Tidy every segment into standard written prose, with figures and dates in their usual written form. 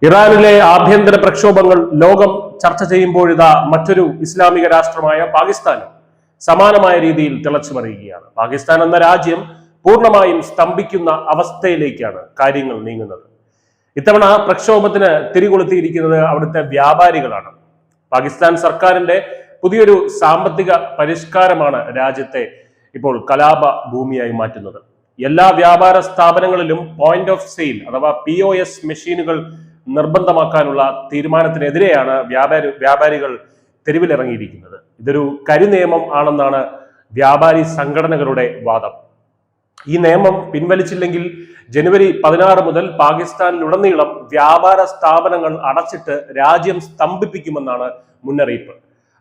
ഇറാനിലെ ആഭ്യന്തര പ്രക്ഷോഭങ്ങൾ ലോകം ചർച്ച ചെയ്യുമ്പോഴിതാ മറ്റൊരു ഇസ്ലാമിക രാഷ്ട്രമായ പാകിസ്ഥാനും സമാനമായ രീതിയിൽ തിളച്ചുമറിയുകയാണ്. പാകിസ്ഥാൻ എന്ന രാജ്യം പൂർണ്ണമായും സ്തംഭിക്കുന്ന അവസ്ഥയിലേക്കാണ് കാര്യങ്ങൾ നീങ്ങുന്നത്. ഇത്തവണ പ്രക്ഷോഭത്തിന് തിരികൊളുത്തിയിരിക്കുന്നത് അവിടുത്തെ വ്യാപാരികളാണ്. പാകിസ്ഥാൻ സർക്കാരിന്റെ പുതിയൊരു സാമ്പത്തിക പരിഷ്കാരമാണ് രാജ്യത്തെ ഇപ്പോൾ കലാപ ഭൂമിയായി മാറ്റുന്നത്. എല്ലാ വ്യാപാര സ്ഥാപനങ്ങളിലും പോയിന്റ് ഓഫ് സെയിൽ അഥവാ POS മെഷീനുകൾ നിർബന്ധമാക്കാനുള്ള തീരുമാനത്തിനെതിരെയാണ് വ്യാപാരികൾ തെരുവിലിറങ്ങിയിരിക്കുന്നത്. ഇതൊരു കരിനിയമം ആണെന്നാണ് വ്യാപാരി സംഘടനകളുടെ വാദം. ഈ നിയമം പിൻവലിച്ചില്ലെങ്കിൽ ജനുവരി 16 മുതൽ പാകിസ്ഥാനിലുടനീളം വ്യാപാര സ്ഥാപനങ്ങൾ അടച്ചിട്ട് രാജ്യം സ്തംഭിപ്പിക്കുമെന്നാണ് മുന്നറിയിപ്പ്.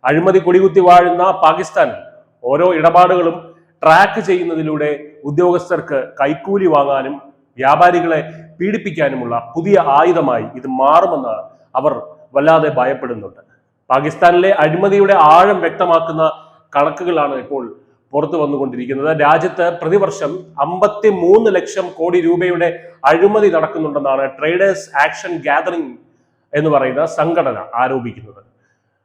അഴിമതി കൊടികുത്തി വാഴുന്ന പാകിസ്ഥാനിൽ ഓരോ ഇടപാടുകളും ട്രാക്ക് ചെയ്യുന്നതിലൂടെ ഉദ്യോഗസ്ഥർക്ക് കൈക്കൂലി വാങ്ങാനും വ്യാപാരികളെ പീഡിപ്പിക്കാനുമുള്ള പുതിയ ആയുധമായി ഇത് മാറുമെന്ന് അവർ വല്ലാതെ ഭയപ്പെടുന്നുണ്ട്. പാകിസ്ഥാനിലെ അഴിമതിയുടെ ആഴം വ്യക്തമാക്കുന്ന കണക്കുകളാണ് ഇപ്പോൾ പുറത്തു വന്നുകൊണ്ടിരിക്കുന്നത്. രാജ്യത്ത് പ്രതിവർഷം 53 ലക്ഷം കോടി രൂപയുടെ അഴിമതി നടക്കുന്നുണ്ടെന്നാണ് ട്രേഡേഴ്സ് ആക്ഷൻ ഗാദറിംഗ് എന്ന് പറയുന്ന സംഘടന ആരോപിക്കുന്നത്.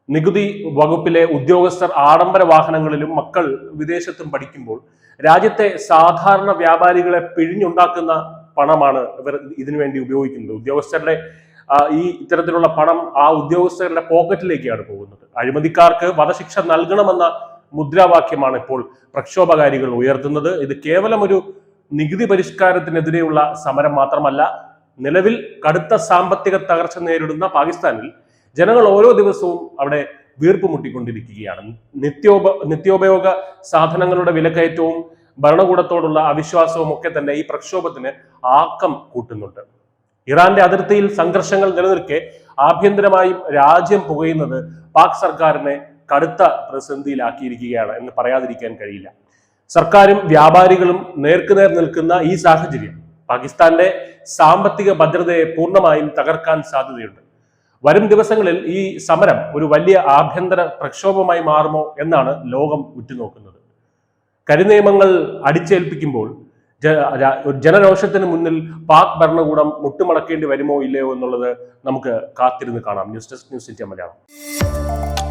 നികുതി വകുപ്പിലെ ഉദ്യോഗസ്ഥർ ആഡംബര വാഹനങ്ങളിലും മക്കൾ വിദേശത്തും പഠിക്കുമ്പോൾ രാജ്യത്തെ സാധാരണ വ്യാപാരികളെ പിഴിഞ്ഞുണ്ടാക്കുന്ന പണമാണ് ഇവർ ഇതിനുവേണ്ടി ഉപയോഗിക്കുന്നത്. ഉദ്യോഗസ്ഥരുടെ ഈ ഇത്തരത്തിലുള്ള പണം ആ ഉദ്യോഗസ്ഥരുടെ പോക്കറ്റിലേക്കാണ് പോകുന്നത്. അഴിമതിക്കാർക്ക് വധശിക്ഷ നൽകണമെന്ന മുദ്രാവാക്യമാണ് ഇപ്പോൾ പ്രക്ഷോഭകാരികൾ ഉയർത്തുന്നത്. ഇത് കേവലം ഒരു നികുതി പരിഷ്കാരത്തിനെതിരെയുള്ള സമരം മാത്രമല്ല. നിലവിൽ കടുത്ത സാമ്പത്തിക തകർച്ച നേരിടുന്ന പാകിസ്ഥാനിൽ ജനങ്ങൾ ഓരോ ദിവസവും അവിടെ വീർപ്പ് മുട്ടിക്കൊണ്ടിരിക്കുകയാണ്. നിത്യോപയോഗ സാധനങ്ങളുടെ വിലക്കയറ്റവും ഭരണകൂടത്തോടുള്ള അവിശ്വാസവും ഒക്കെ തന്നെ ഈ പ്രക്ഷോഭത്തിന് ആക്കം കൂട്ടുന്നുണ്ട്. ഇറാന്റെ അതിർത്തിയിൽ സംഘർഷങ്ങൾ നിലനിൽക്കെ ആഭ്യന്തരമായും രാജ്യം പുകയുന്നത് പാക് സർക്കാരിനെ കടുത്ത പ്രതിസന്ധിയിലാക്കിയിരിക്കുകയാണ് എന്ന് പറയാതിരിക്കാൻ കഴിയില്ല. സർക്കാരും വ്യാപാരികളും നേർക്കുനേർ നിൽക്കുന്ന ഈ സാഹചര്യം പാകിസ്ഥാന്റെ സാമ്പത്തിക ഭദ്രതയെ പൂർണ്ണമായും തകർക്കാൻ സാധ്യതയുണ്ട്. വരും ദിവസങ്ങളിൽ ഈ സമരം ഒരു വലിയ ആഭ്യന്തര പ്രക്ഷോഭമായി മാറുമോ എന്നാണ് ലോകം ഉറ്റുനോക്കുന്നത്. കരിനിയമങ്ങൾ അടിച്ചേൽപ്പിക്കുമ്പോൾ ജനരോഷത്തിന് മുന്നിൽ പാക് ഭരണകൂടം മുട്ടുമടക്കേണ്ടി വരുമോ ഇല്ലയോ എന്നുള്ളത് നമുക്ക് കാത്തിരുന്ന് കാണാം. News desk, news India Malayalam.